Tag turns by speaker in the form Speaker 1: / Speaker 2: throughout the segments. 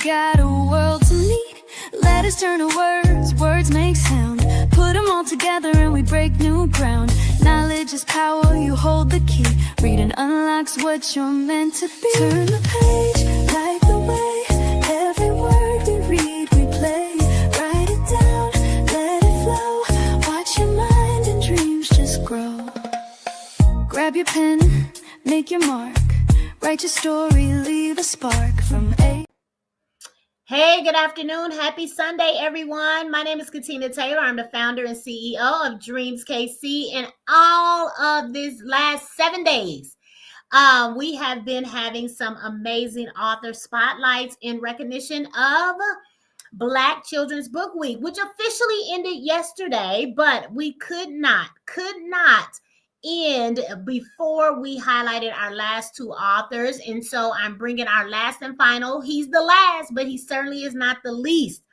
Speaker 1: got a world to meet. Letters turn to words, words make sound. Put them all together and we break new ground. Knowledge is power, you hold the key. Reading unlocks what you're meant to be. Turn the page, light the way. Every word we read, we play. Write it down, let it flow. Watch your mind and dreams just grow. Grab your pen, make your mark. Write your story, leave a spark from A.
Speaker 2: Hey, good afternoon. Happy Sunday, everyone. My name is Katina Taylor. I'm the founder and CEO of Dreams KC. And all of this last 7 days, we have been having some amazing author spotlights in recognition of Black Children's Book Week, which officially ended yesterday, but we could not end before we highlighted our last two authors. And so I'm bringing our last and final. He's the last, but he certainly is not the least.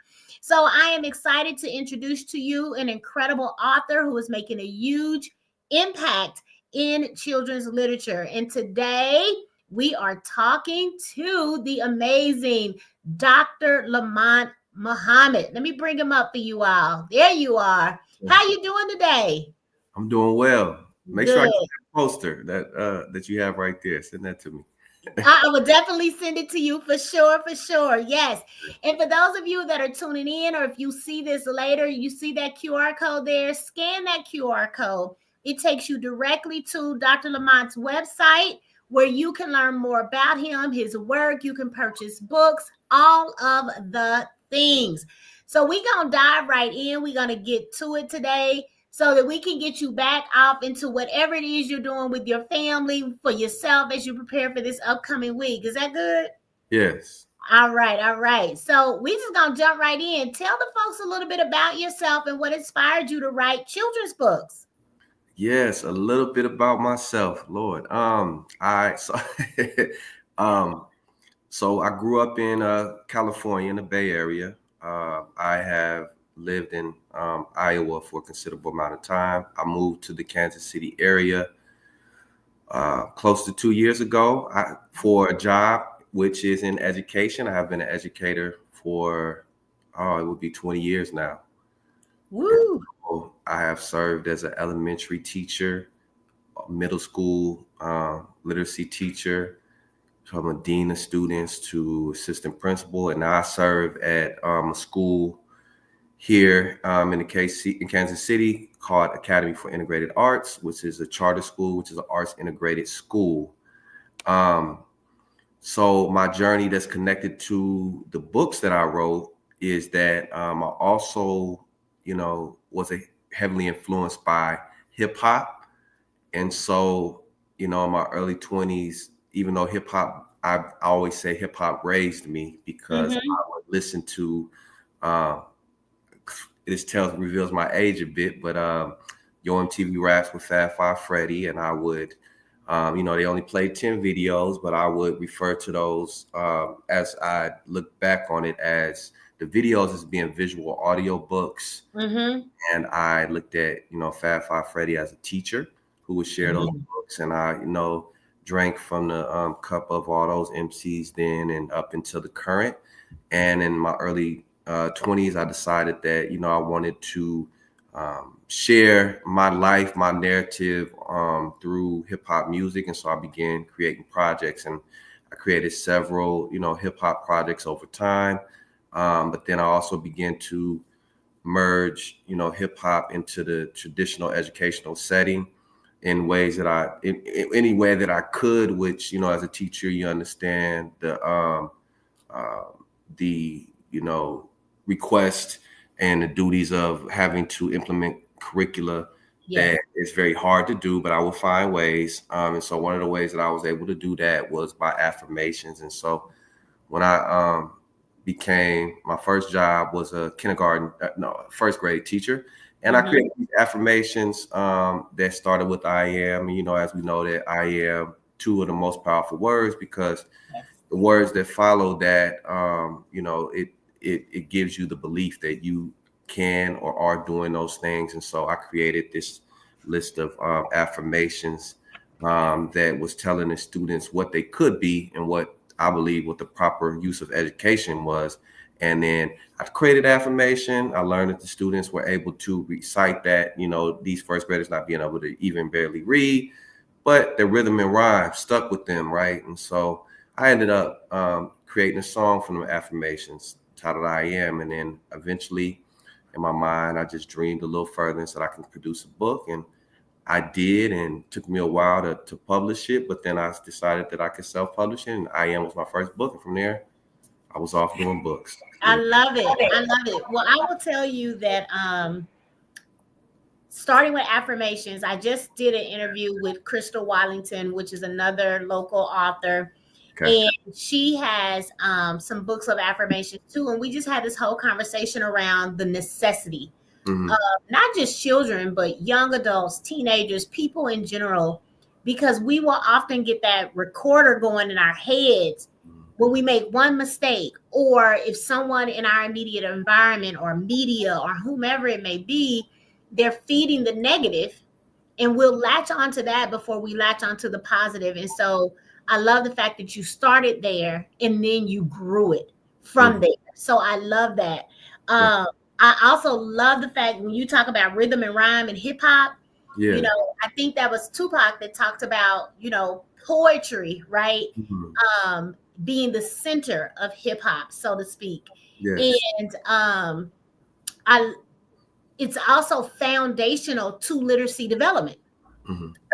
Speaker 2: So I am excited to introduce to you an incredible author who is making a huge impact in children's literature. And today we are talking to the amazing Dr. Lamont Muhammed. Let me bring him up for you all. There you are. How you doing today?
Speaker 3: I'm doing well. Make
Speaker 2: Good.
Speaker 3: sure I get that poster that you have right there. Send that to me.
Speaker 2: I will definitely send it to you for sure. Yes. And for those of you that are tuning in, or if you see this later, you see that QR code there, scan that QR code. It takes you directly to Dr. Lamont's website where you can learn more about him, his work. You can purchase books, all of the things. So we're going to dive right in. We're going to get to it today, so that we can get you back off into whatever it is you're doing with your family, for yourself, as you prepare for this upcoming week. Is that good?
Speaker 3: Yes.
Speaker 2: All right. So we're just going to jump right in. Tell the folks a little bit about yourself and what inspired you to write children's books.
Speaker 3: Yes, a little bit about myself, Lord. So I grew up in California, in the Bay Area. I have lived in Iowa for a considerable amount of time. I moved to the Kansas City area close to 2 years ago for a job, which is in education. I have been an educator for, it would be 20 years now.
Speaker 2: Woo!
Speaker 3: So I have served as an elementary teacher, middle school literacy teacher, from a dean of students to assistant principal. And now I serve at a school here in Kansas City called Academy for Integrated Arts, which is a charter school, which is an arts integrated school. So my journey that's connected to the books that I wrote is that I also, was heavily influenced by hip hop. And so, in my early 20s, even though hip hop, I always say hip hop raised me, because I would listen to, this reveals my age a bit, but Yo MTV Raps with Fab Five Freddy, and I would, they only played 10 videos, but I would refer to those as I look back on it as the videos as being visual audio books. And I looked at, Fab Five Freddy as a teacher who would share those books, and I, drank from the cup of all those MCs then and up until the current. And in my early 20s, I decided that, I wanted to share my life, my narrative through hip hop music. And so I began creating projects, and I created several, hip hop projects over time. But then I also began to merge, hip hop into the traditional educational setting in ways that in any way that I could, which, as a teacher, you understand the request and the duties of having to implement curricula that is very hard to do, but I will find ways. And so one of the ways that I was able to do that was by affirmations. And so when I my first job was a first grade teacher. And I created these affirmations that started with I am. And, as we know, that I am two of the most powerful words, because the words that follow that, it gives you the belief that you can or are doing those things. And so I created this list of affirmations that was telling the students what they could be and what I believe, what the proper use of education was. And then I created affirmation. I learned that the students were able to recite that, these first graders not being able to even barely read, but the rhythm and rhyme stuck with them, right? And so I ended up creating a song from the affirmations titled I Am. And then eventually in my mind, I just dreamed a little further and said I can produce a book. And I did, and it took me a while to publish it, but then I decided that I could self-publish it, and I Am was my first book. And from there, I was off doing books.
Speaker 2: I love it. I love it. Well, I will tell you that starting with affirmations, I just did an interview with Crystal Wallington, which is another local author. Okay. And she has some books of affirmations too. And we just had this whole conversation around the necessity of not just children, but young adults, teenagers, people in general, because we will often get that recorder going in our heads when we make one mistake, or if someone in our immediate environment or media or whomever it may be, they're feeding the negative, and we'll latch onto that before we latch onto the positive. And so I love the fact that you started there and then you grew it from there. So I love that. I also love the fact when you talk about rhythm and rhyme and hip hop, I think that was Tupac that talked about, poetry, right? Being the center of hip hop, so to speak. Yes. And it's also foundational to literacy development.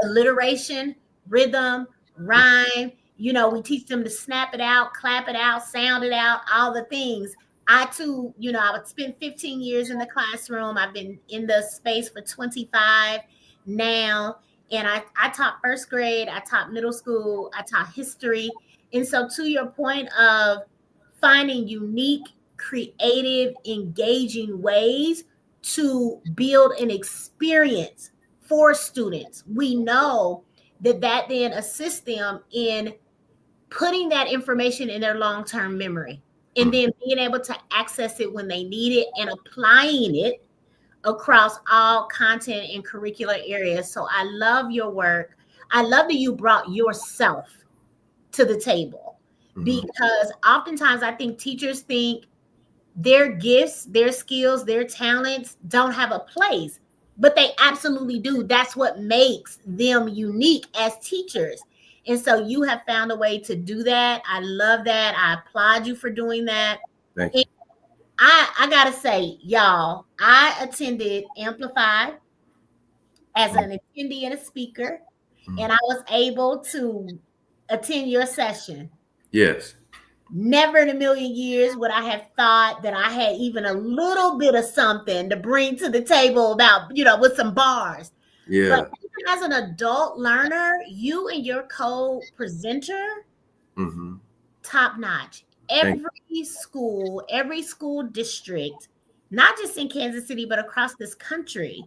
Speaker 2: Alliteration, rhythm, rhyme, we teach them to snap it out, clap it out, sound it out, all the things. I too, I would spend 15 years in the classroom. I've been in the space for 25 now. And I taught first grade, I taught middle school, I taught history. And so to your point of finding unique, creative, engaging ways to build an experience for students, we know that then assists them in putting that information in their long-term memory and then being able to access it when they need it and applying it across all content and curricular areas. So I love your work. I love that you brought yourself to the table, because oftentimes I think teachers think their gifts, their skills, their talents don't have a place, but they absolutely do. That's what makes them unique as teachers. And so you have found a way to do that. I love that. I applaud you for doing that.
Speaker 3: Thank you.
Speaker 2: I gotta say, y'all, I attended Amplify as an attendee and a speaker, and I was able to attend your session.
Speaker 3: Yes.
Speaker 2: Never in a million years would I have thought that I had even a little bit of something to bring to the table about, with some bars. Yeah. But as an adult learner, you and your co-presenter, top notch. Every school district, not just in Kansas City, but across this country,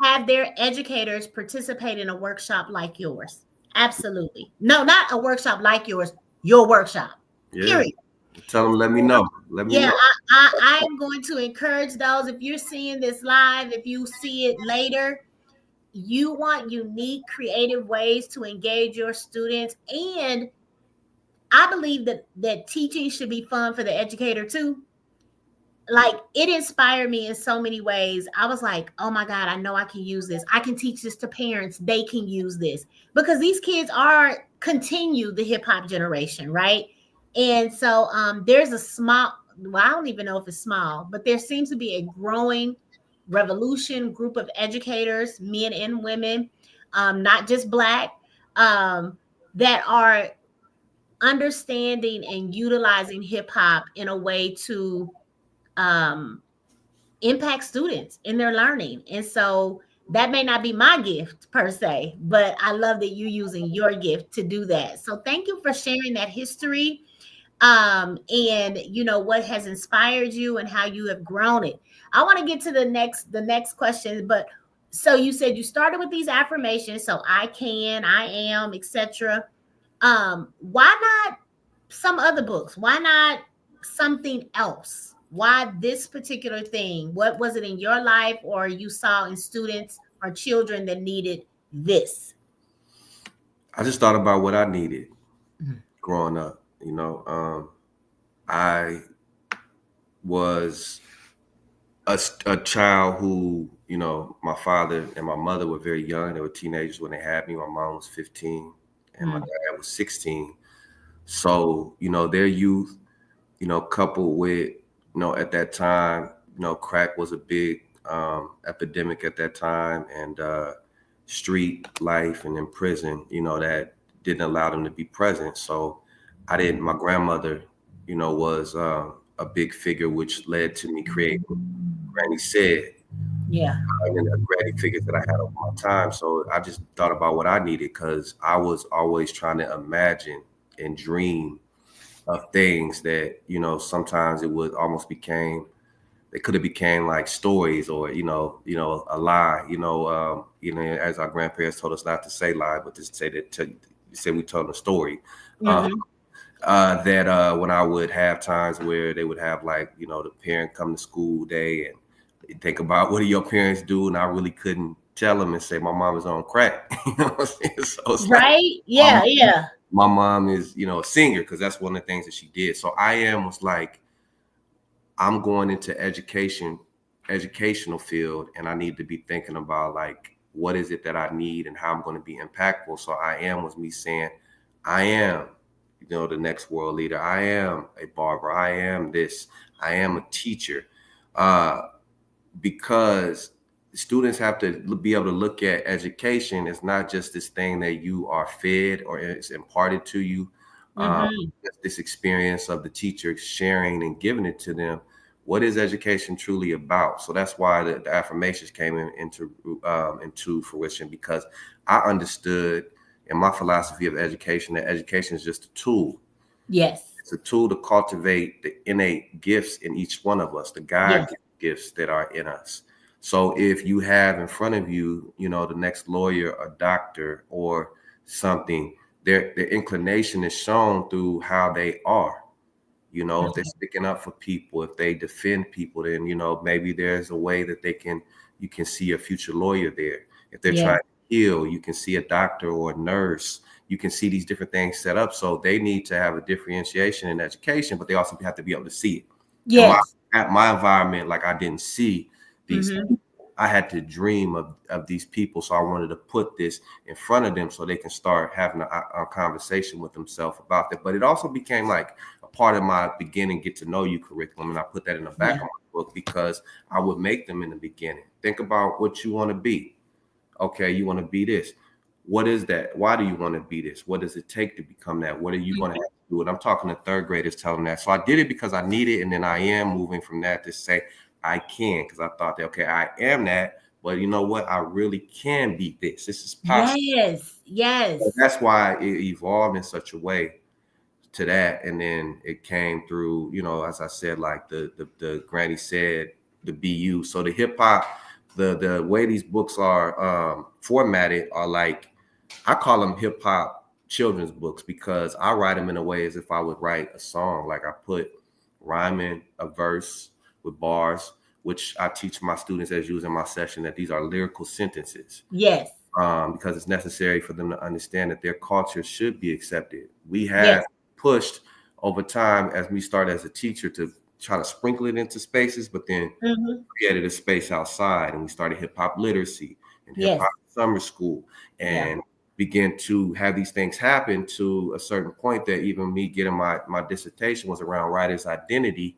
Speaker 2: have their educators participate in a workshop like yours. Absolutely. No, not a workshop like yours, your workshop. Yeah. Period.
Speaker 3: Tell them, let me know. Let me know.
Speaker 2: I'm going to encourage those. If you're seeing this live, if you see it later, you want unique, creative ways to engage your students. And I believe that teaching should be fun for the educator too. Like, it inspired me in so many ways. I was like, oh my God, I know I can use this. I can teach this to parents. They can use this, because these kids continue the hip hop generation, right? And so there's a small, I don't even know if it's small, but there seems to be a growing revolution group of educators, men and women, not just Black, that are understanding and utilizing hip hop in a way to impact students in their learning. And so that may not be my gift per se, but I love that you're using your gift to do that. So thank you for sharing that history, and what has inspired you and how you have grown it. I want to get to the next question, but so you said you started with these affirmations, so I can, I am, etc. Why not some other books? Why not something else? Why this particular thing? What was it in your life or you saw in students or children that needed this?
Speaker 3: I just thought about what I needed growing up. You know, I was a child who, you know, my father and my mother were very young. They were teenagers when they had me. My mom was 15 and my
Speaker 2: Mm.
Speaker 3: dad was 16. So, you know, their youth, you know, coupled with, you know, at that time, you know, crack was a big epidemic at that time, and street life and in prison, you know, that didn't allow them to be present. So I didn't, my grandmother, you know, was a big figure, which led to me creating Granny Said,
Speaker 2: Yeah.
Speaker 3: and then the Granny figures that I had over my time. So I just thought about what I needed because I was always trying to imagine and dream of things that, you know, sometimes it would almost became, they could have became like stories, or a lie, as our grandparents told us not to say lie, but to say that, to say we told a story. uh,
Speaker 2: Hmm.
Speaker 3: that when I would have times where they would have, like, you know, the parent come to school day and they think about what do your parents do, and I really couldn't tell them and say my mom is on crack. You know what I'm saying? So it's like
Speaker 2: Right?
Speaker 3: my
Speaker 2: Yeah, yeah.
Speaker 3: my mom is, you know, a singer, because that's one of the things that she did. So I am was like, I'm going into educational field, and I need to be thinking about, like, what is it that I need and how I'm going to be impactful. So I am was me saying, I am, you know, the next world leader. I am a barber. I am this. I am a teacher. Uh, because students have to be able to look at education as not just this thing that you are fed or it's imparted to you. Um,
Speaker 2: Hmm.
Speaker 3: this experience of the teacher sharing and giving it to them. What is education truly about? So that's why the affirmations came into fruition, because I understood in my philosophy of education that education is just a tool.
Speaker 2: Yes.
Speaker 3: It's a tool to cultivate the innate gifts in each one of us, the God
Speaker 2: Yes.
Speaker 3: gifts that are in us. So if you have in front of you, you know, the next lawyer, a doctor, or something, their inclination is shown through how they are. You know, if they're sticking up for people, if they defend people, then, you know, maybe there's a way that you can see a future lawyer there. If they're
Speaker 2: Yes.
Speaker 3: trying to heal, you can see a doctor or a nurse. You can see these different things set up. So they need to have a differentiation in education, but they also have to be able to see it. And
Speaker 2: Yes.
Speaker 3: at my environment, like, I didn't see these.
Speaker 2: Hmm.
Speaker 3: I had to dream of these people. So I wanted to put this in front of them so they can start having a conversation with themselves about that. But it also became like a part of my beginning get to know you curriculum. And I put that in the back
Speaker 2: Yeah.
Speaker 3: of my book because I would make them in the beginning. Think about what you want to be. Okay, you want to be this. What is that? Why do you want to be this? What does it take to become that? What are you going to have to do? And I'm talking to third graders telling them that. So I did it because I need it. And then I am moving from that to say I can, because I thought that, okay, I am that. But you know what? I really can be this. This is possible.
Speaker 2: Yes.
Speaker 3: So
Speaker 2: Yes.
Speaker 3: that's why it evolved in such a way to that. And then it came through, you know, as I said, like the Granny Said, the BU. So the hip hop, the way these books are formatted are like, I call them hip hop children's books, because I write them in a way as if I would write a song. Like, I put rhyming a verse with bars, which I teach my students as using my session, that these are lyrical sentences,
Speaker 2: Yes.
Speaker 3: because it's necessary for them to understand that their culture should be accepted. We
Speaker 2: Yes.
Speaker 3: have pushed over time, as we start as a teacher, to try to sprinkle it into spaces, but then
Speaker 2: Hmm.
Speaker 3: created a space outside, and we started hip hop literacy and hip
Speaker 2: Yes.
Speaker 3: hop summer school,
Speaker 2: Yeah.
Speaker 3: and began to have these things happen to a certain point that even me getting my dissertation was around writer's identity.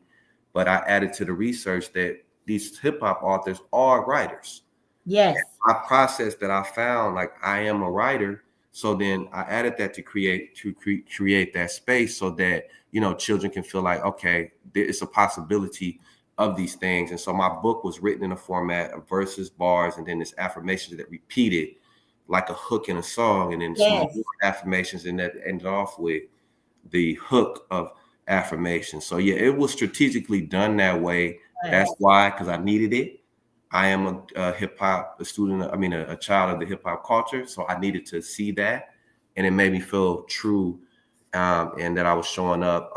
Speaker 3: But I added to the research that these hip hop authors are writers.
Speaker 2: Yes.
Speaker 3: My process that I found, like, I am a writer. So then I added that to create that space so that, you know, children can feel like, okay, there is a possibility of these things. And so my book was written in a format of verses, bars, and then this affirmations that repeated like a hook in a song, and then some more
Speaker 2: Yes.
Speaker 3: affirmations, and that ended off with the hook of affirmation. So yeah, it was strategically done that way. That's
Speaker 2: Yes.
Speaker 3: why, because I needed it. I am a hip hop a student. I mean, a child of the hip hop culture. So I needed to see that, and it made me feel true, and that I was showing up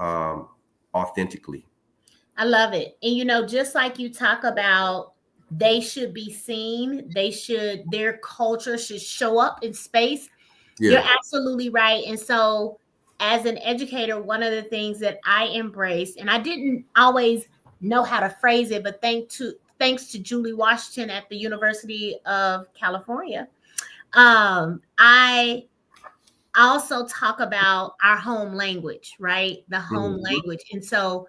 Speaker 3: authentically.
Speaker 2: I love it. And just like you talk about, they should be seen, their culture should show up in space. You're
Speaker 3: Yeah.
Speaker 2: absolutely right. And so as an educator, one of the things that I embraced, and I didn't always know how to phrase it, but thanks to Julie Washington at the University of California, I also talk about our home language, right? The home language. And so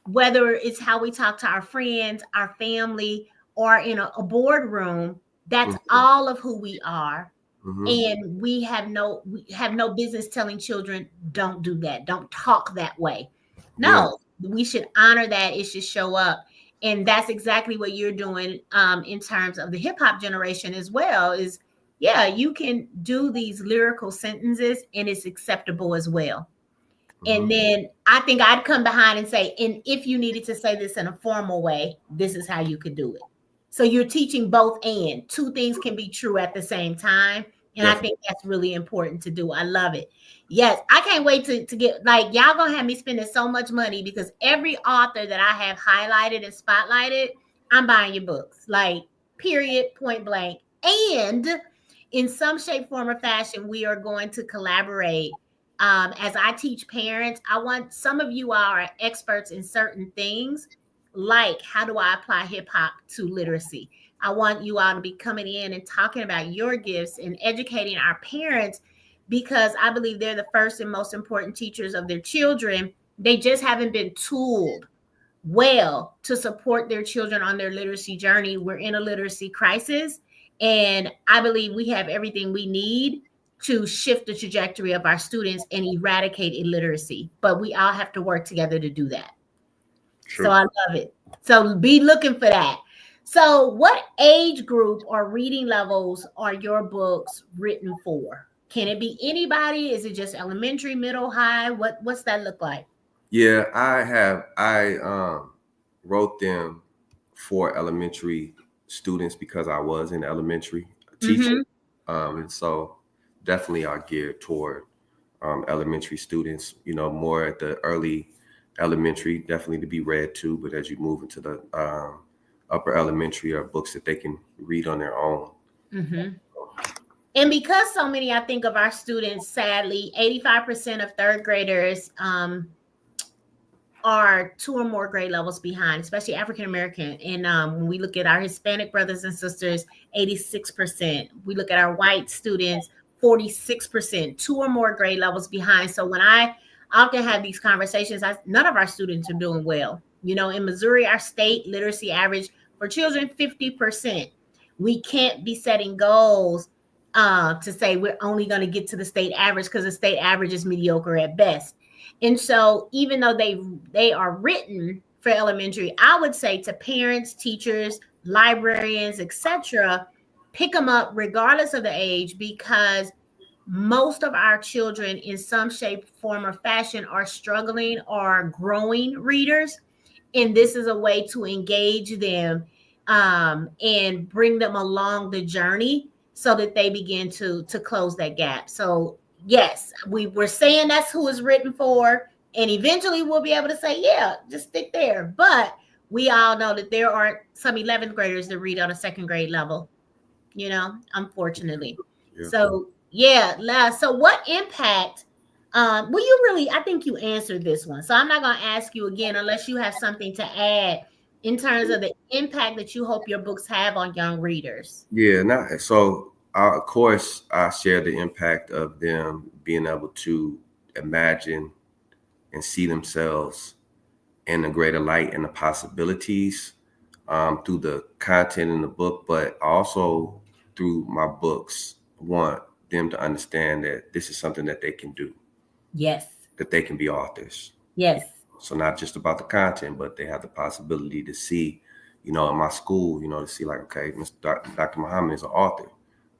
Speaker 2: whether it's how we talk to our friends, our family, or in a boardroom, that's all of who we are. And we have no business telling children, don't do that, don't talk that way. No, we should honor that. It should show up. And that's exactly what you're doing in terms of the hip hop generation as well. Is you can do these lyrical sentences and it's acceptable as well. And then I think I'd come behind and say, and if you needed to say this in a formal way, this is how you could do it. So you're teaching both, and two things can be true at the same time. And I think that's really important to do. I love it. Yes, I can't wait to get, like, y'all gonna have me spending so much money, because every author that I have highlighted and spotlighted, I'm buying your books, like, period, point blank. And in some shape, form, or fashion, we are going to collaborate. As I teach parents, I want some of you are experts in certain things, like how do I apply hip hop to literacy? I want you all to be coming in and talking about your gifts and educating our parents, because I believe they're the first and most important teachers of their children. They just haven't been tooled well to support their children on their literacy journey. We're in a literacy crisis, and I believe we have everything we need to shift the trajectory of our students and eradicate illiteracy. But we all have to work together to do that. True. So I love it. So be looking for that. So what age group or reading levels are your books written for? Can it be anybody? Is it just elementary, middle, high? What's that look like?
Speaker 3: Yeah, I wrote them for elementary students because I was in elementary teaching. And so definitely are geared toward elementary students, more at the early elementary, definitely to be read too. But as you move into the upper elementary, are books that they can read on their own.
Speaker 2: And because so many, I think, of our students, sadly, 85% of third graders are 2 or more grade levels behind, especially African American. And when we look at our Hispanic brothers and sisters, 86%. We look at our white students, 46%, 2 or more grade levels behind. So when I often have these conversations, none of our students are doing well. In Missouri, our state literacy average for children, 50%. We can't be setting goals to say we're only going to get to the state average, because the state average is mediocre at best. And so even though they are written for elementary, I would say to parents, teachers, librarians, etc., pick them up regardless of the age, because most of our children in some shape, form, or fashion are struggling or growing readers. And this is a way to engage them and bring them along the journey so that they begin to close that gap. So yes, we're saying that's who it's written for. And eventually we'll be able to say, yeah, just stick there. But we all know that there are some 11th graders that read on a second grade level, unfortunately. Yeah. So yeah. So what impact, I think you answered this one. So I'm not going to ask you again unless you have something to add in terms of the impact that you hope your books have on young readers.
Speaker 3: Yeah. So of course, I share the impact of them being able to imagine and see themselves in a greater light and the possibilities through the content in the book, but also through my books. I want them to understand that this is something that they can do.
Speaker 2: Yes.
Speaker 3: That they can be authors.
Speaker 2: Yes.
Speaker 3: So not just about the content, but they have the possibility to see, in my school, to see like, okay, Dr. Muhammad is an author.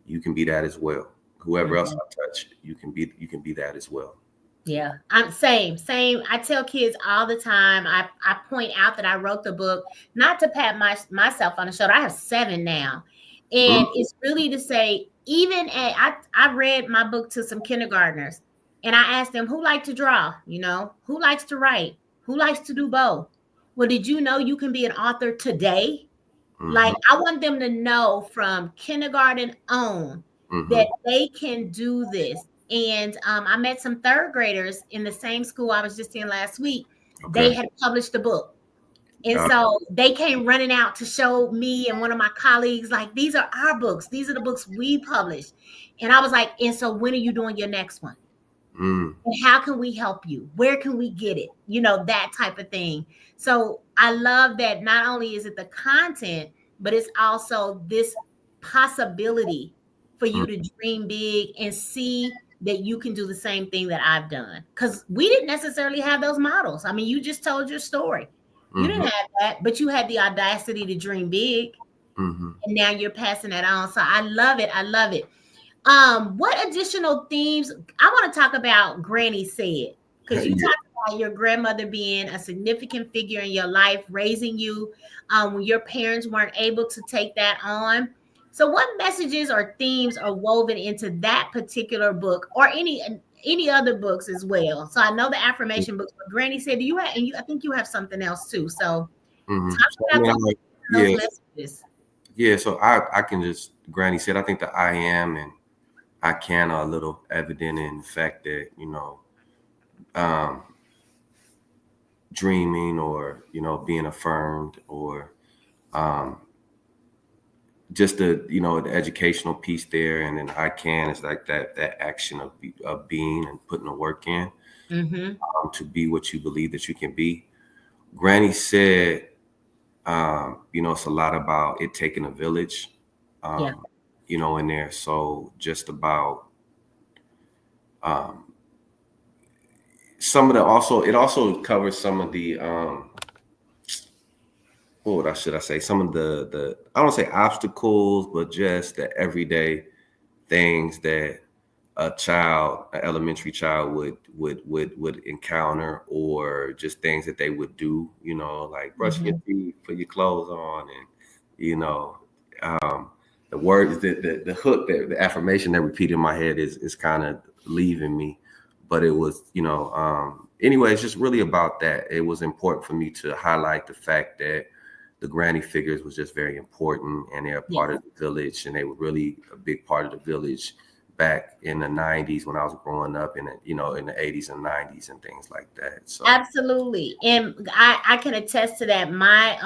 Speaker 3: You can be that as well. Whoever else I touch, you can be that as well.
Speaker 2: Yeah, I'm same. I tell kids all the time, I point out that I wrote the book, not to pat myself on the shoulder. I have 7 now. And it's really to say, I read my book to some kindergartners, and I asked them, who liked to draw? Who likes to write? Who likes to do both? Well, did you know you can be an author today? Like, I want them to know from kindergarten on that they can do this. And I met some third graders in the same school I was just in last week. They
Speaker 3: Okay.
Speaker 2: had published a book. And
Speaker 3: Uh,
Speaker 2: so they came running out to show me and one of my colleagues, like, these are our books. These are the books we published. And I was like, and so when are you doing your next one?
Speaker 3: mm,
Speaker 2: And how can we help you? Where can we get it? You know, that type of thing. So I love that not only is it the content, but it's also this possibility for
Speaker 3: mm,
Speaker 2: you to dream big and see that you can do the same thing that I've done. Because we didn't necessarily have those models. I mean, you just told your story. You didn't
Speaker 3: mhm,
Speaker 2: have that, but you had the audacity to dream big.
Speaker 3: mhm.
Speaker 2: And now you're passing that on. So I love it. I love it. What additional themes? I want to talk about Granny Said, because you
Speaker 3: Yeah.
Speaker 2: talked about your grandmother being a significant figure in your life, raising you when your parents weren't able to take that on. So, what messages or themes are woven into that particular book, or any other books as well? So, I know the affirmation books, but Granny Said, do you have? And you, I think you have something else too. So,
Speaker 3: Mhm.
Speaker 2: talk
Speaker 3: So, I
Speaker 2: about
Speaker 3: mean,
Speaker 2: those
Speaker 3: yeah,
Speaker 2: messages.
Speaker 3: yeah. So I can just Granny said I think the I am and I can are a little evident in the fact that um, dreaming or being affirmed or um, just the educational piece there, and then I can is like that action of being and putting the work in
Speaker 2: Mm-hmm.
Speaker 3: to be what you believe that you can be. Granny said, it's a lot about it taking a village,
Speaker 2: Yeah.
Speaker 3: um, in there. So just about um, some of the also it also covers some of the what should I say? Some of the I don't say obstacles, but just the everyday things that an elementary child would encounter, or just things that they would do, like brushing your
Speaker 2: Mm-hmm.
Speaker 3: teeth, put your clothes on, and you know, um, the words, the hook, the affirmation that repeated in my head is kind of leaving me, but it was, anyway, it's just really about that. It was important for me to highlight the fact that the granny figures was just very important, and they're a
Speaker 2: Yes.
Speaker 3: part of the village, and they were really a big part of the village back in the 90s when I was growing up, in the 80s and 90s and things like that. So,
Speaker 2: Absolutely. And I can attest to that. My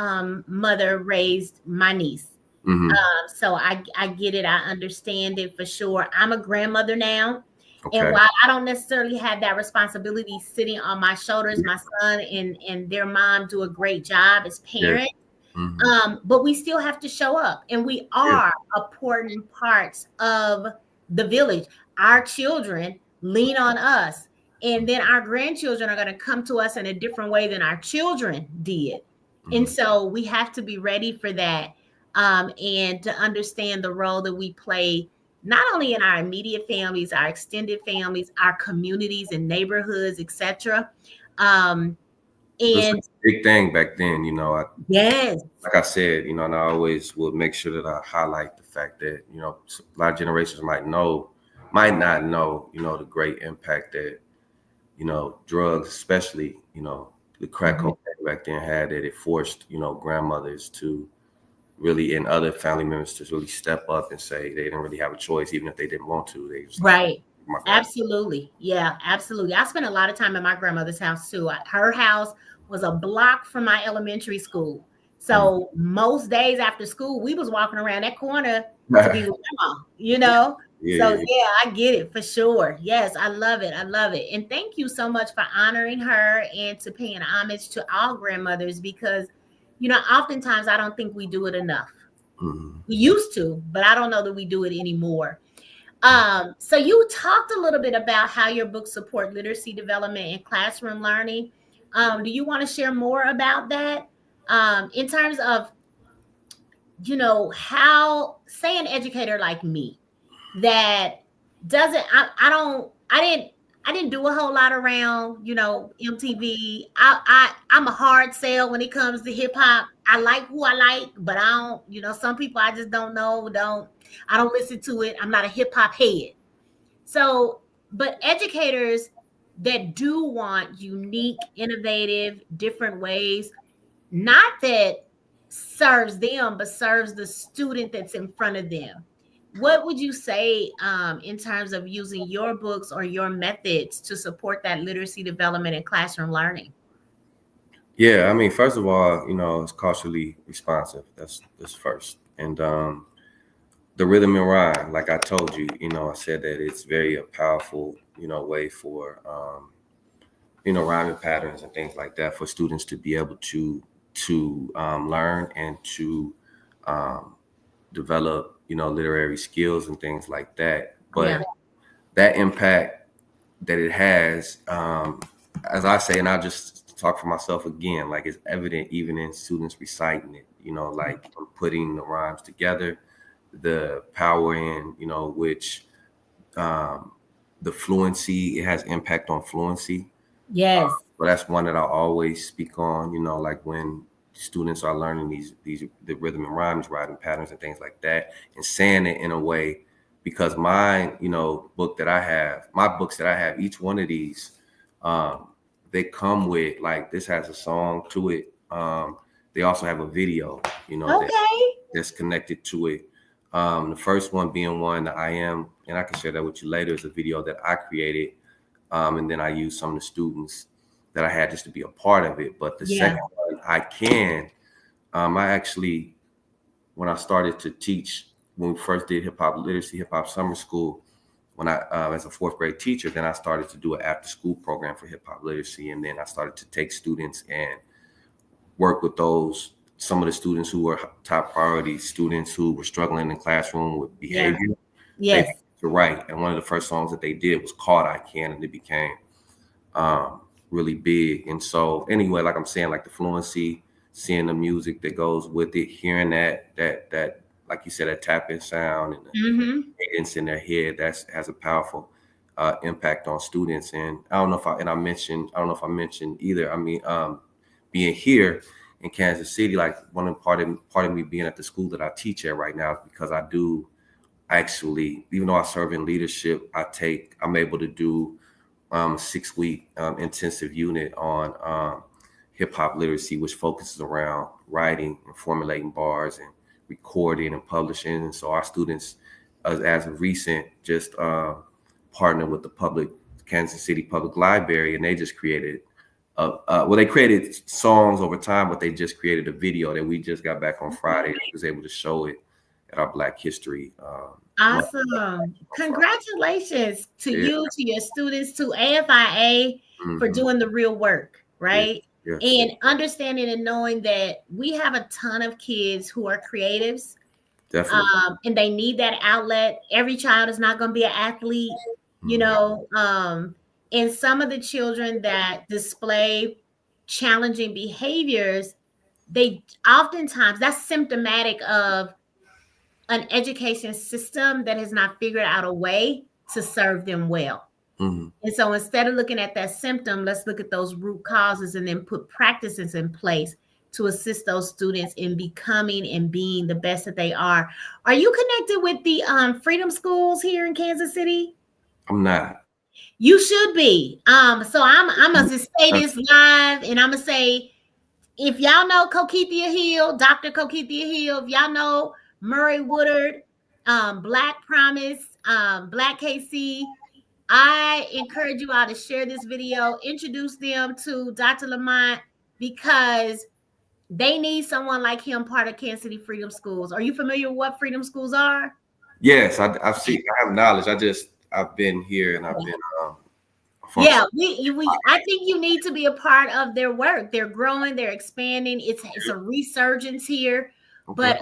Speaker 2: mother raised my niece.
Speaker 3: mhm,
Speaker 2: So I get it. I understand it for sure. I'm a grandmother now. And
Speaker 3: okay.
Speaker 2: while I don't necessarily have that responsibility sitting on my shoulders, my son and their mom do a great job as
Speaker 3: Yeah.
Speaker 2: parents.
Speaker 3: Mhm,
Speaker 2: But we still have to show up, and we
Speaker 3: yeah.
Speaker 2: are important parts of the village. Our children lean on us, and then our grandchildren are going to come to us in a different way than our children did. And
Speaker 3: Mhm,
Speaker 2: so we have to be ready for that, and to understand the role that we play, not only in our immediate families, our extended families, our communities and neighborhoods, etc. Um,
Speaker 3: it was a
Speaker 2: and
Speaker 3: big thing back then,
Speaker 2: yes,
Speaker 3: like I said, and I always would make sure that I highlight the fact that, a lot of generations might not know, the great impact that, drugs, especially, the crack
Speaker 2: mhm,
Speaker 3: cocaine back then had, that it forced, grandmothers to really, and other family members to really step up and say they didn't really have a choice, even if they didn't want to. They just like,
Speaker 2: right.
Speaker 3: my grandma.
Speaker 2: Absolutely. Yeah, absolutely. I spent a lot of time at my grandmother's house too. Her house was a block from my elementary school.
Speaker 3: Mm.
Speaker 2: So most days after school, we was walking around that corner to be with grandma, you know?
Speaker 3: Yeah,
Speaker 2: So
Speaker 3: yeah,
Speaker 2: yeah, I get it for sure. Yes, I love it. I love it. And thank you so much for honoring her and to paying homage to all grandmothers, because oftentimes I don't think we do it enough.
Speaker 3: Mhm.
Speaker 2: We used to, but I don't know that we do it anymore. So you talked a little bit about how your books support literacy development and classroom learning. Do you want to share more about that? In terms of, how, say, an educator like me that doesn't, I didn't do a whole lot around, MTV. I'm a hard sell when it comes to hip hop. I like who I like, but I don't, some people I just don't know, I don't listen to it. I'm not a hip hop head. So, but educators that do want unique, innovative, different ways, not that serves them, but serves the student that's in front of them. what would you say in terms of using your books or your methods to support that literacy development and classroom learning?
Speaker 3: Yeah, I mean, first of all, it's culturally responsive. That's first. And the rhythm and rhyme, like I told you, I said that it's very a powerful, way for rhyming patterns and things like that for students to be able to learn and to um, develop, literary skills and things like that.
Speaker 2: Yeah.
Speaker 3: But that impact that it has, as I say, and I'll just talk for myself again, like it's evident even in students reciting it, like putting the rhymes together, the power in, which um, the fluency, it has impact on fluency.
Speaker 2: Yes.
Speaker 3: But that's one that I always speak on, like when students are learning these the rhythm and rhymes, writing patterns and things like that, and saying it in a way, because my books that I have, each one of these, um, they come with like this has a song to it. They also have a video,
Speaker 2: Okay.
Speaker 3: that's connected to it. The first one being one that I am, and I can share that with you later, is a video that I created. And then I used some of the students that I had just to be a part of it. But the
Speaker 2: Yeah.
Speaker 3: second one, I actually, when I started to teach, when we first did hip hop literacy, hip hop summer school, when I, as a fourth grade teacher, then I started to do an after school program for hip hop literacy. And then I started to take students and work with some of the students who were top priority students who were struggling in the classroom with
Speaker 2: Yeah.
Speaker 3: behavior.
Speaker 2: Yes.
Speaker 3: To write. And one of the first songs that they did was called I Can, and it became really big. And so anyway, like I'm saying, like the fluency, seeing the music that goes with it, hearing that like you said, that tapping sound and the
Speaker 2: Mm-hmm.
Speaker 3: cadence in their head, has a powerful impact on students. And I don't know if I mentioned either. I mean, being here in Kansas City, like part of me being at the school that I teach at right now is because I do actually, even though I serve in leadership, I'm able to do 6-week intensive unit on hip hop literacy, which focuses around writing and formulating bars and recording and publishing. And so our students, as of recent, just partnered with the Kansas City Public Library, and they just created they created songs over time, but they just created a video that we just got back on Friday. And we was able to show it at our Black History.
Speaker 2: Awesome. Congratulations to
Speaker 3: Yeah.
Speaker 2: you, to your students, to AFIA for
Speaker 3: Mhm.
Speaker 2: doing the real work, right?
Speaker 3: Yes.
Speaker 2: And understanding and knowing that we have a ton of kids who are creatives,
Speaker 3: Definitely.
Speaker 2: and they need that outlet. Every child is not going to be an athlete, you know. And some of the children that display challenging behaviors, they oftentimes, that's symptomatic of an education system that has not figured out a way to serve them well.
Speaker 3: Mm-hmm.
Speaker 2: And so instead of looking at that symptom, let's look at those root causes and then put practices in place to assist those students in becoming and being the best that they are. Are you connected with the Freedom Schools here in Kansas City?
Speaker 3: I'm not.
Speaker 2: You should be. So I'm gonna just say this live, and I'm gonna say, if y'all know Cokeithia Hill, Dr. Cokeithia Hill, if y'all know Murray Woodard, Black Promise, Black KC, I encourage you all to share this video, introduce them to Dr. Lamont, because they need someone like him part of Kansas City Freedom Schools. Are you familiar with what Freedom Schools are?
Speaker 3: Yes, I have knowledge. I've been here and I've been.
Speaker 2: Yeah, I think you need to be a part of their work. They're growing, they're expanding. It's a resurgence here,
Speaker 3: Okay.
Speaker 2: but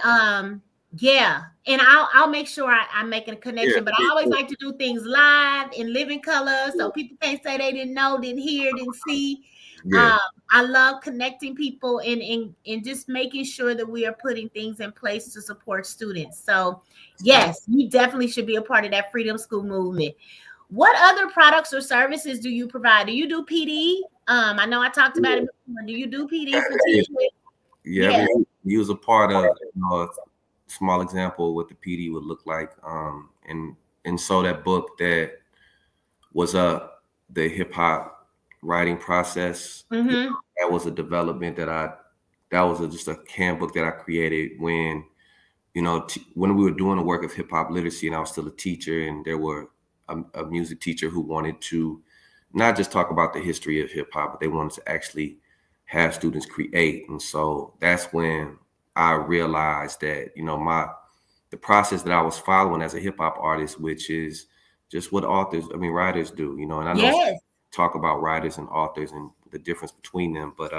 Speaker 2: yeah, and I'll make sure I'm making a connection.
Speaker 3: Yeah,
Speaker 2: but I always like to do things live in living color, so people can't say they didn't know, didn't hear, didn't see.
Speaker 3: Yeah.
Speaker 2: I love connecting people and just making sure that we are putting things in place to support students. So yes, you definitely should be a part of that Freedom School movement. What other products or services do you provide? Do you do PD? I know I talked about it before. Do you do PD for teachers?
Speaker 3: Yeah. He was a part of, a small example of what the PD would look like. And so that book that was the hip hop writing process,
Speaker 2: Mm-hmm.
Speaker 3: that was a development that was just a handbook that I created when when we were doing the work of hip hop literacy, and I was still a teacher, and there were a music teacher who wanted to not just talk about the history of hip hop, but they wanted to actually have students create. And so that's when I realized that, the process that I was following as a hip hop artist, which is just what writers do, and I know
Speaker 2: Yes.
Speaker 3: talk about writers and authors and the difference between them, but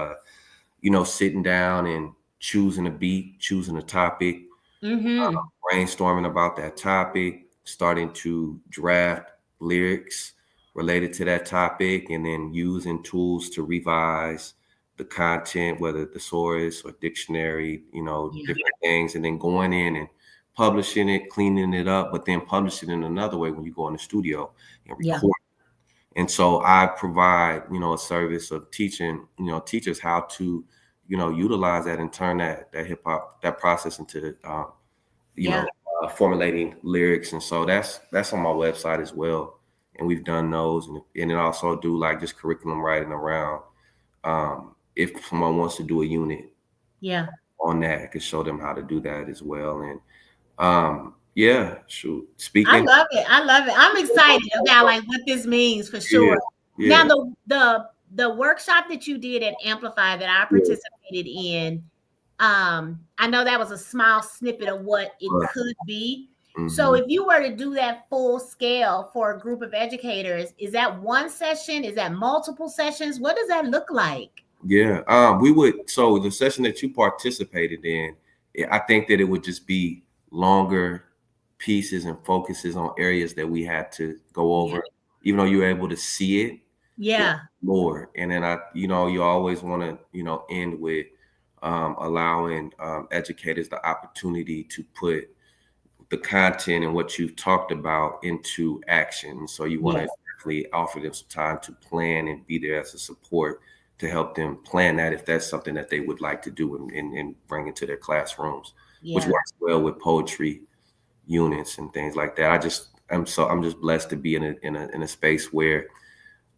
Speaker 3: sitting down and choosing a beat, choosing a topic,
Speaker 2: Mm-hmm.
Speaker 3: brainstorming about that topic, starting to draft lyrics related to that topic, and then using tools to revise the content, whether thesaurus or dictionary,
Speaker 2: Yeah.
Speaker 3: different things, and then going in and publishing it, cleaning it up, but then publishing it in another way when you go in the studio and
Speaker 2: Yeah.
Speaker 3: record. And so I provide, a service of teaching, teachers how to, utilize that and turn that hip hop, that process into, you
Speaker 2: Yeah.
Speaker 3: know, formulating lyrics. And so that's on my website as well. And we've done those, and then also do like just curriculum writing around. If someone wants to do a unit
Speaker 2: Yeah.
Speaker 3: on that, I could show them how to do that as well. And yeah, shoot.
Speaker 2: I
Speaker 3: Speaking,
Speaker 2: love it. I love it. I'm excited about like what this means for
Speaker 3: yeah,
Speaker 2: sure. Now
Speaker 3: yeah,
Speaker 2: the workshop that you did at Amplify that I
Speaker 3: yeah.
Speaker 2: participated in, I know that was a small snippet of what it could be. So
Speaker 3: Mm-hmm.
Speaker 2: if you were to do that full scale for a group of educators, is that one session? Is that multiple sessions? What does that look like?
Speaker 3: Yeah, we would. So the session that you participated in, I think that it would just be longer pieces and focuses on areas that we had to go
Speaker 2: Yeah.
Speaker 3: over. Even though you're able to see it, it's
Speaker 2: Yeah.
Speaker 3: more. And then you always want to, end with allowing educators the opportunity to put the content and what you've talked about into action. So you want to
Speaker 2: Yes.
Speaker 3: definitely offer them some time to plan and be there as a support to help them plan that if that's something that they would like to do and bring into their classrooms, which
Speaker 2: Yeah.
Speaker 3: works well with poetry units and things like that. I'm just blessed to be in a space where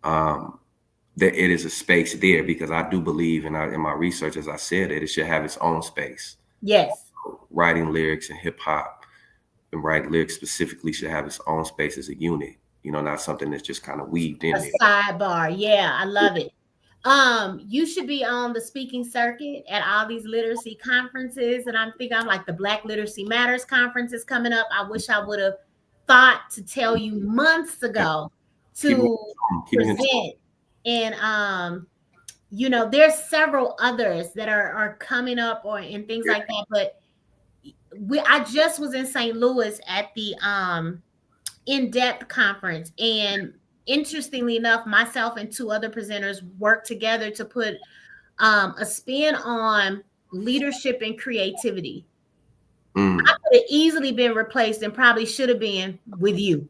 Speaker 3: that it is a space there, because I do believe in my research, as I said, that it should have its own space.
Speaker 2: Yes.
Speaker 3: Writing lyrics and hip hop and write lyrics specifically should have its own space as a unit, not something that's just kind of weaved in
Speaker 2: A
Speaker 3: there.
Speaker 2: sidebar. Yeah, I love it. You should be on the speaking circuit at all these literacy conferences. And I'm like the Black Literacy Matters conference is coming up. I wish I would have thought to tell you months ago
Speaker 3: Keep it
Speaker 2: to
Speaker 3: keep it in.
Speaker 2: present. And there's several others that are coming up or and things like that. But I just was in St. Louis at the in-depth conference, and interestingly enough, myself and two other presenters worked together to put a spin on leadership and creativity.
Speaker 3: Mm.
Speaker 2: I could have easily been replaced and probably should have been with you.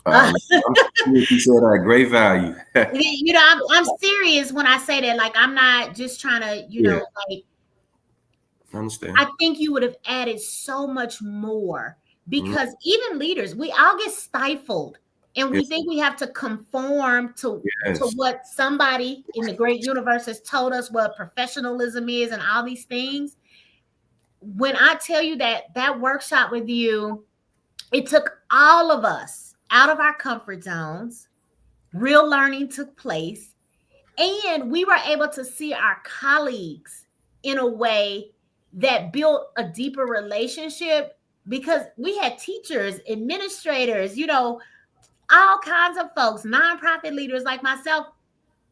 Speaker 3: I'm you said that great value.
Speaker 2: I'm serious when I say that. Like, I'm not just trying to,
Speaker 3: Yeah.
Speaker 2: like,
Speaker 3: I understand.
Speaker 2: I think you would have added so much more, because even leaders, we all get stifled and we
Speaker 3: Yes.
Speaker 2: think we have to conform to
Speaker 3: Yes.
Speaker 2: what somebody in the great universe has told us what professionalism is and all these things. When I tell you that workshop with you, it took all of us out of our comfort zones. Real learning took place, and we were able to see our colleagues in a way that built a deeper relationship, because we had teachers, administrators, all kinds of folks, nonprofit leaders like myself,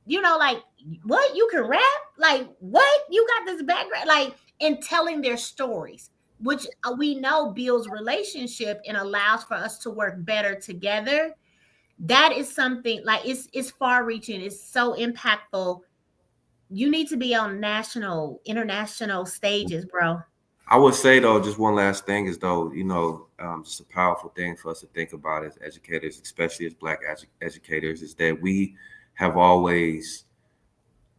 Speaker 2: like, what, you can rap? Like, what, you got this background? Like, and telling their stories, which we know builds relationship and allows for us to work better together. That is something like it's far reaching, it's so impactful. You need to be on national, international stages, bro.
Speaker 3: I would say though, just one last thing is though, just a powerful thing for us to think about as educators, especially as Black educators, is that we have always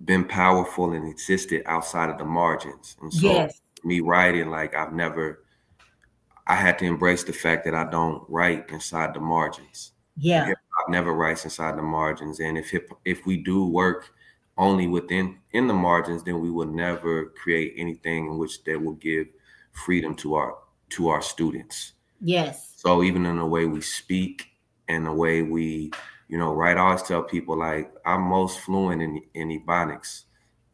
Speaker 3: been powerful and existed outside of the margins. And so
Speaker 2: Yes.
Speaker 3: me writing, like I had to embrace the fact that I don't write inside the margins.
Speaker 2: Yeah.
Speaker 3: Hip hop never writes inside the margins, and if we do work only in the margins, then we will never create anything in which that will give freedom to our to our students.
Speaker 2: Yes.
Speaker 3: So even in the way we speak and the way we, write, I always tell people like I'm most fluent in Ebonics,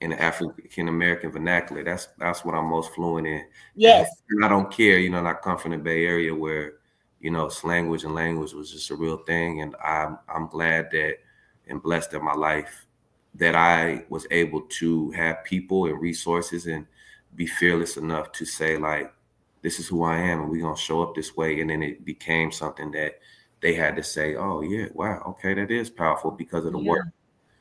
Speaker 3: in the African American vernacular. That's what I'm most fluent in. And
Speaker 2: Yes.
Speaker 3: I don't care, and I come from the Bay Area where, language was just a real thing. And I'm glad that and blessed in my life that I was able to have people and resources and be fearless enough to say like, this is who I am, and we're gonna show up this way. And then it became something that they had to say, oh yeah, wow, okay, that is powerful because of the
Speaker 2: Yeah.
Speaker 3: work.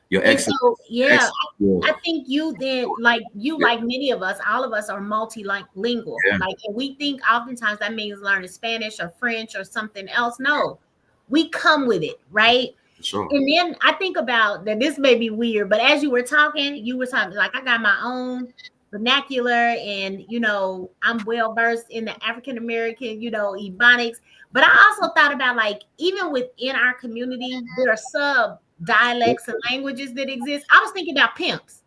Speaker 3: Your
Speaker 2: And
Speaker 3: excellence.
Speaker 2: so, yeah, I
Speaker 3: Yeah.
Speaker 2: think you then, like you,
Speaker 3: Yeah.
Speaker 2: like many of us, all of us are multilingual.
Speaker 3: Yeah.
Speaker 2: Like, and we think oftentimes that means learning Spanish or French or something else. No, we come with it, right?
Speaker 3: For sure.
Speaker 2: And then I think about that. This may be weird, but as you were talking like I got my own vernacular, and I'm well versed in the African American, Ebonics. But I also thought about like even within our community, there are sub dialects and languages that exist. I was thinking about pimps,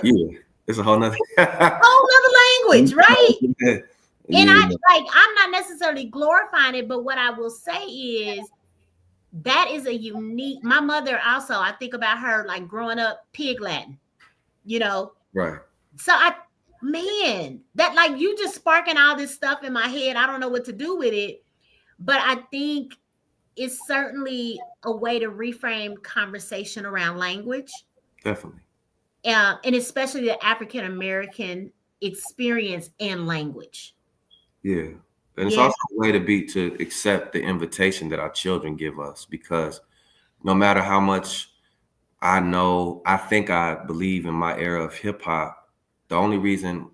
Speaker 3: Yeah, it's a whole nother.
Speaker 2: whole other language, right?
Speaker 3: Yeah.
Speaker 2: And
Speaker 3: Yeah.
Speaker 2: I'm not necessarily glorifying it, but what I will say is that is a unique. My mother also, I think about her like growing up pig Latin, you know.
Speaker 3: Right.
Speaker 2: So man, that like you just sparking all this stuff in my head. I don't know what to do with it, but I think it's certainly a way to reframe conversation around language,
Speaker 3: Definitely.
Speaker 2: and especially the African American experience in language.
Speaker 3: Yeah. And it's
Speaker 2: Yeah.
Speaker 3: also a way to accept the invitation that our children give us, because no matter how much I think I believe in my era of hip hop, the only reason,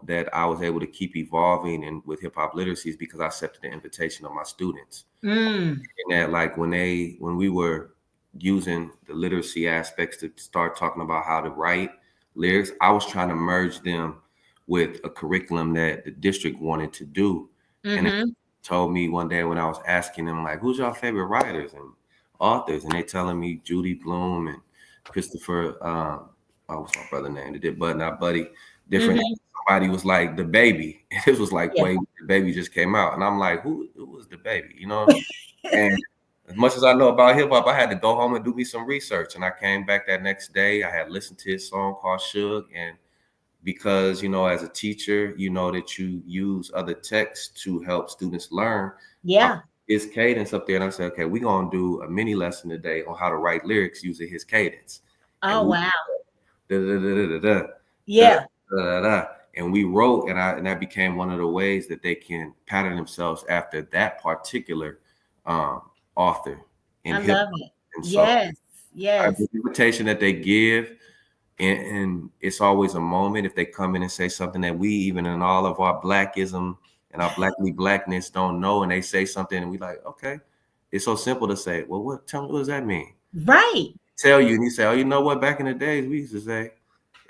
Speaker 3: that I was able to keep evolving and with hip hop literacy is because I accepted the invitation of my students.
Speaker 2: Mm.
Speaker 3: And that like when we were using the literacy aspects to start talking about how to write lyrics, I was trying to merge them with a curriculum that the district wanted to do. And they
Speaker 2: Mm-hmm.
Speaker 3: told me one day when I was asking them like, who's your favorite writers and authors? And they telling me Judy Blume and Christopher, what's my brother name? They did Bud Not Buddy. Different.
Speaker 2: Mm-hmm.
Speaker 3: Somebody was like the baby. It was like,
Speaker 2: Yeah.
Speaker 3: wait, the baby just came out. And I'm like, who was the baby? And as much as I know about hip hop, I had to go home and do me some research. And I came back that next day. I had listened to his song called Suge. And because, as a teacher, you know that you use other texts to help students learn.
Speaker 2: Yeah.
Speaker 3: His cadence up there. And I said, okay, we're going to do a mini lesson today on how to write lyrics using his cadence.
Speaker 2: Oh,
Speaker 3: And
Speaker 2: wow.
Speaker 3: da, da, da, da, da,
Speaker 2: Yeah.
Speaker 3: da, da, da. And we wrote, and that became one of the ways that they can pattern themselves after that particular author.
Speaker 2: I love it.
Speaker 3: And so
Speaker 2: Yes.
Speaker 3: the invitation that they give, and it's always a moment if they come in and say something that we, even in all of our blackism and our blackness, don't know, and they say something, and we like, okay, it's so simple to say, well, tell me, what does that mean?
Speaker 2: Right.
Speaker 3: Tell you, and you say, oh, you know what? Back in the days, we used to say,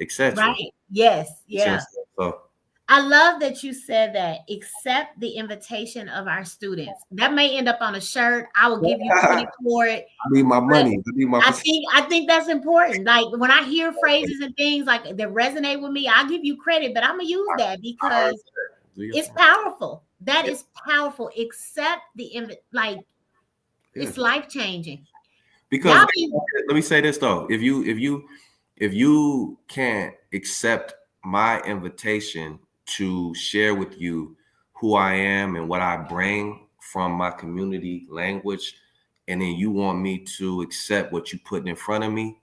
Speaker 3: etc.
Speaker 2: Right. Yes. Yeah.
Speaker 3: So
Speaker 2: I love that you said that. Accept the invitation of our students. That may end up on a shirt. I will give you credit for it.
Speaker 3: I need my money.
Speaker 2: I think that's important. Like when I hear phrases and things like that resonate with me, I'll give you credit, but I'm gonna use that because it's powerful. That is powerful. Accept the it's life changing.
Speaker 3: Because let me say this though, if you can't accept my invitation to share with you who I am and what I bring from my community language, and then you want me to accept what you put in front of me,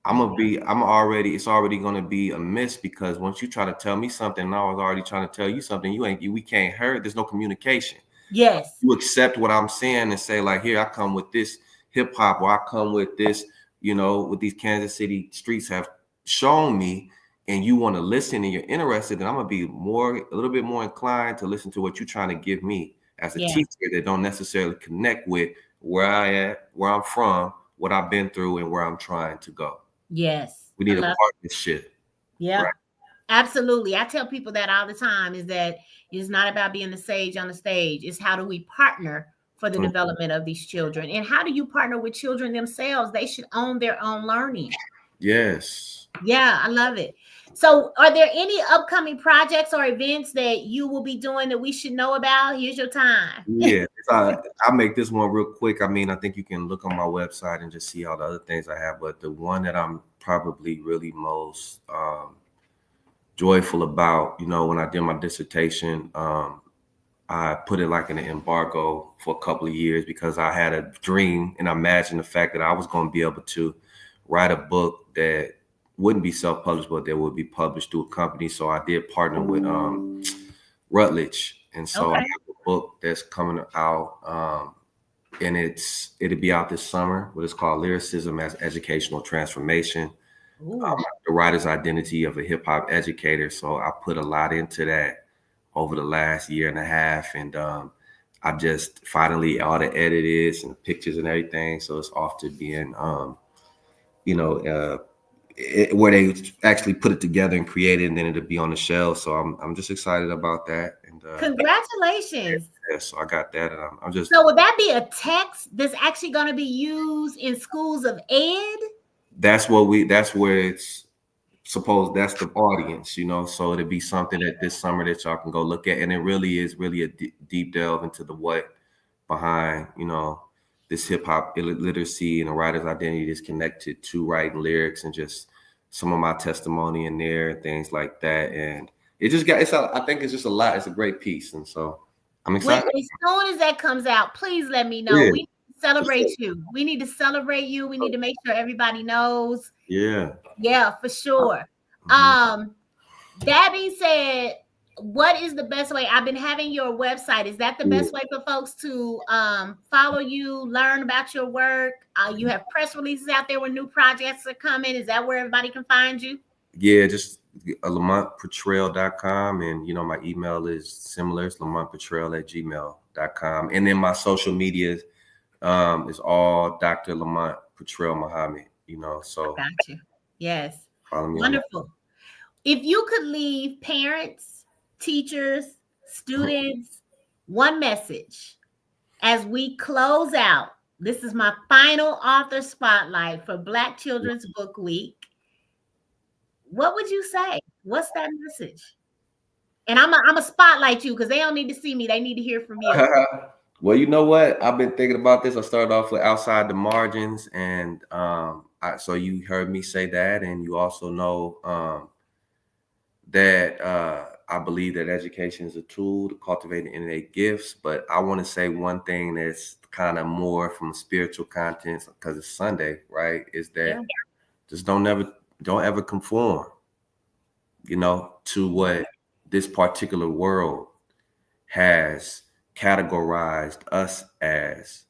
Speaker 3: it's already going to be a miss, because once you try to tell me something and I was already trying to tell you something, we can't hear. There's no communication.
Speaker 2: Yes.
Speaker 3: You accept what I'm saying and say like, here, I come with this hip hop, or I come with this, what these Kansas City streets have shown me, and you want to listen and you're interested, and I'm gonna be a little bit more inclined to listen to what you're trying to give me as a teacher that don't necessarily connect with where I am, where I'm from, what I've been through, and where I'm trying to go.
Speaker 2: Yes.
Speaker 3: We need a partnership.
Speaker 2: Yeah.
Speaker 3: Right?
Speaker 2: Absolutely. I tell people that all the time, is that it's not about being the sage on the stage. It's how do we partner for the development of these children, and how do you partner with children themselves? They should own their own learning.
Speaker 3: Yes.
Speaker 2: Yeah, I love it. So, are there any upcoming projects or events that you will be doing that we should know about? Here's your time.
Speaker 3: Yeah, I'll make this one real quick. I mean, I think you can look on my website and just see all the other things I have, but the one that I'm probably really most joyful about, when I did my dissertation, I put it like in an embargo for a couple of years because I had a dream and I imagined the fact that I was going to be able to write a book that wouldn't be self-published, but that would be published through a company. So I did partner with Rutledge, and so I
Speaker 2: Okay.
Speaker 3: have a book that's coming out, and it'll be out this summer. What it's called Lyricism as Educational Transformation,
Speaker 2: Ooh.
Speaker 3: the writer's identity of a hip hop educator. So I put a lot into that over the last year and a half, and I just finally all the edit is and pictures and everything. So it's off to being, you know, uh, where they actually put it together and create it, and then it'll be on the shelf. So I'm just excited about that. And
Speaker 2: Congratulations.
Speaker 3: yeah, so I got that, and I'm just
Speaker 2: So, would that be a text that's actually going to be used in schools of ed?
Speaker 3: that's where it's supposed, that's the audience, so it'd be something that this summer that y'all can go look at, and it really is really a deep delve into the what behind this hip hop literacy and a writer's identity that's connected to writing lyrics, and just some of my testimony in there and things like that. And it just got I think it's just a lot. It's a great piece, and so I'm
Speaker 2: When
Speaker 3: excited.
Speaker 2: as soon as that comes out, please let me know.
Speaker 3: Yeah,
Speaker 2: We need to celebrate you. We need to celebrate you. We need to make sure everybody knows.
Speaker 3: yeah.
Speaker 2: Yeah, for sure.
Speaker 3: Mhm.
Speaker 2: That being said, what is the best way? I've been having your website. Is that the
Speaker 3: Yeah.
Speaker 2: best way for folks to follow you, learn about your work? You have press releases out there when new projects are coming. Is that where everybody can find you?
Speaker 3: Yeah, just lamontportrayal.com, and my email is similar. It's lamontportrayal@gmail.com, and then my social media is all Dr. Lamont Portrayal Muhammad. So
Speaker 2: Got you. Yes.
Speaker 3: follow me on that.
Speaker 2: Wonderful. If you could leave parents, teachers, students, one message as we close out, this is my final author spotlight for Black Children's Book Week. What would you say? What's that message? And I'm a spotlight you because they don't need to see me. They need to hear from you.
Speaker 3: Well, you know what? I've been thinking about this. I started off with outside the margins, and so you heard me say that, and you also know that I believe that education is a tool to cultivate innate gifts. But I want to say one thing that's kind of more from spiritual content, because it's Sunday, right? Is that
Speaker 2: Yeah.
Speaker 3: just don't ever conform, to what this particular world has categorized us as,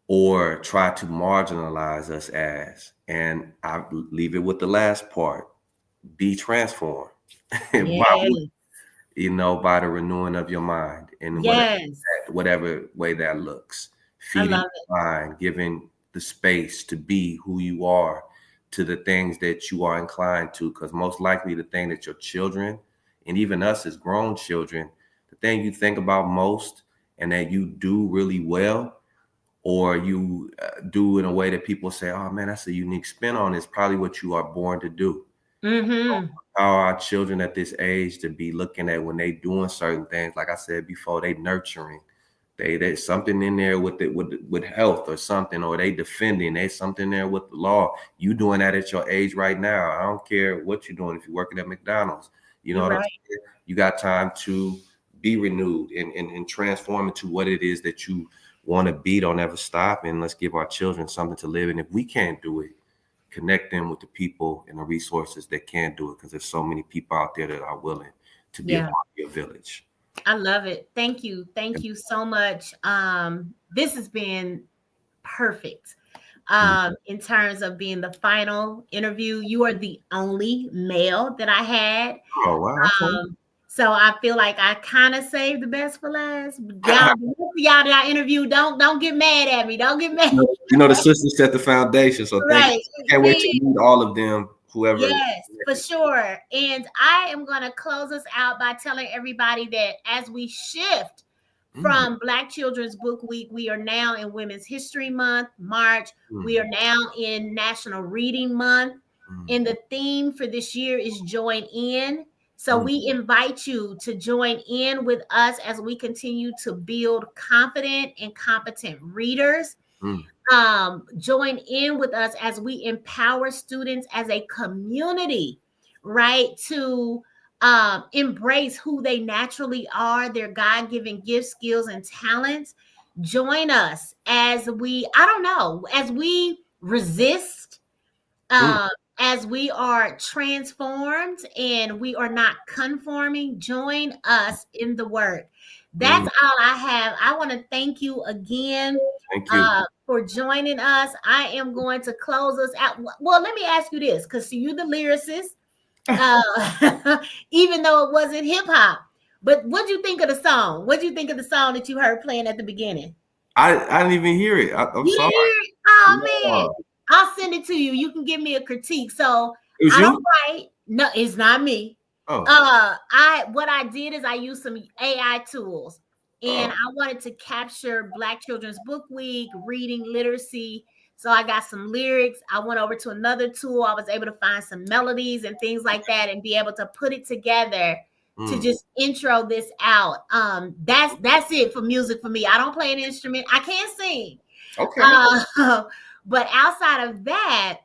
Speaker 3: or try to marginalize us as. And I leave it with the last part: be transformed
Speaker 2: Yes.
Speaker 3: by the renewing of your mind, in
Speaker 2: Yes.
Speaker 3: whatever way that looks.
Speaker 2: I
Speaker 3: Feeding
Speaker 2: love it.
Speaker 3: the mind, giving the space to be who you are, to the things that you are inclined to, because most likely the thing that your children, and even us as grown children, the thing you think about most and that you do really well, or you do in a way that people say, oh man, that's a unique spin on, is probably what you are born to do.
Speaker 2: Mm-hmm.
Speaker 3: How our children at this age to be looking at when they doing certain things, like I said before, they nurturing, there's something in there with health or something, or they defending, there's something there with the law. You doing that at your age right now. I don't care what you're doing. If you're working at McDonald's, you know
Speaker 2: You're
Speaker 3: what I'm
Speaker 2: right.
Speaker 3: saying? You got time to be renewed and transform into what it is that you want to be. Don't ever stop, and let's give our children something to live in. If we can't do it, connect them with the people and the resources that can do it, because there's so many people out there that are willing to be a
Speaker 2: Yeah.
Speaker 3: part of your village.
Speaker 2: I love it. Thank you. Thank you so much. This has been perfect. In terms of being the final interview, you are the only male that I had.
Speaker 3: Oh wow, okay.
Speaker 2: So I feel like I kind of saved the best for last. Y'all, the rest of y'all that I interviewed, don't get mad at me. Don't get mad.
Speaker 3: The sisters set the foundation, so thank you.
Speaker 2: Right.
Speaker 3: Can't wait to meet all of them, whoever.
Speaker 2: Yes, for sure. And I am going to close us out by telling everybody that as we shift from Black Children's Book Week, we are now in Women's History Month, March. We are now in National Reading Month. And the theme for this year is join in. So we invite you to join in with us as we continue to build confident and competent readers. Join in with us as we empower students as a community, right, to embrace who they naturally are, their God-given gifts, skills, and talents. Join us as we, as we resist, as we are transformed and we are not conforming. Join us in the work. That's all I have. I want to thank you again.
Speaker 3: Thank you.
Speaker 2: For joining us. I am going to close us out. Well, let me ask you this, because you're the lyricist, even though it wasn't hip hop. But what'd you think of the song? What'd you think of the song that you heard playing at the beginning?
Speaker 3: I didn't even hear it. I'm
Speaker 2: you
Speaker 3: sorry.
Speaker 2: Didn't hear it? Oh, man. I'll send it to you. You can give me a critique. So I don't write. No, it's not me.
Speaker 3: Oh.
Speaker 2: What I did is I used some AI tools. And I wanted to capture Black Children's Book Week, reading literacy. So I got some lyrics. I went over to another tool. I was able to find some melodies and things like that and be able to put it together to just intro this out. That's it for music for me. I don't play an instrument. I can't sing.
Speaker 3: Okay.
Speaker 2: But outside of that,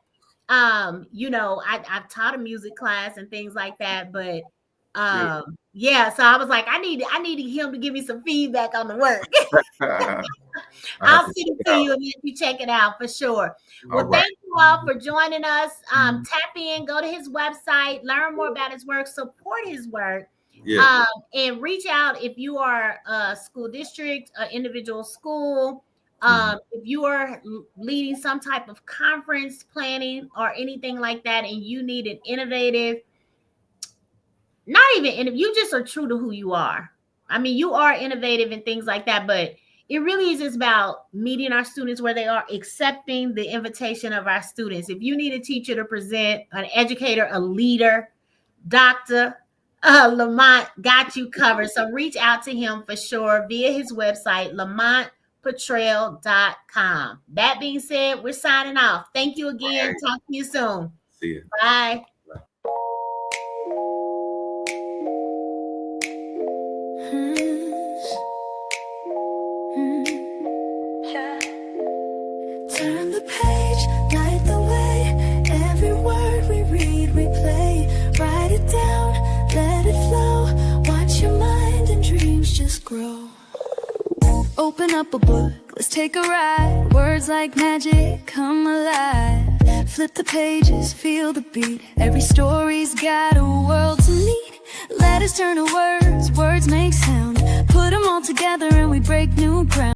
Speaker 2: I've taught a music class and things like that, but yeah, so I was like, I needed him to give me some feedback on the work. I'll send it to you and you check it out for sure. Well, thank you all for joining us. Tap in, go to his website, learn more about his work, support his work, and reach out if you are a school district, an individual school. If you are leading some type of conference planning or anything like that, and you need an innovative, not even, and if you just are true to who you are. I mean, you are innovative and things like that, but it really is just about meeting our students where they are, accepting the invitation of our students. If you need a teacher to present, an educator, a leader, Dr. Lamont got you covered. So reach out to him for sure via his website, lamontpetrail.com. That being said, we're signing off. Thank you again. Talk to you soon.
Speaker 3: See you.
Speaker 2: Bye.
Speaker 1: Turn the page, light the way. Every word we read, we play. Write it down, let it flow. Watch your mind and dreams just grow. Open up a book, let's take a ride. Words like magic come alive. Flip the pages, feel the beat. Every story's got a world to meet. Letters turn to words, words make sound. Put them all together and we break new ground.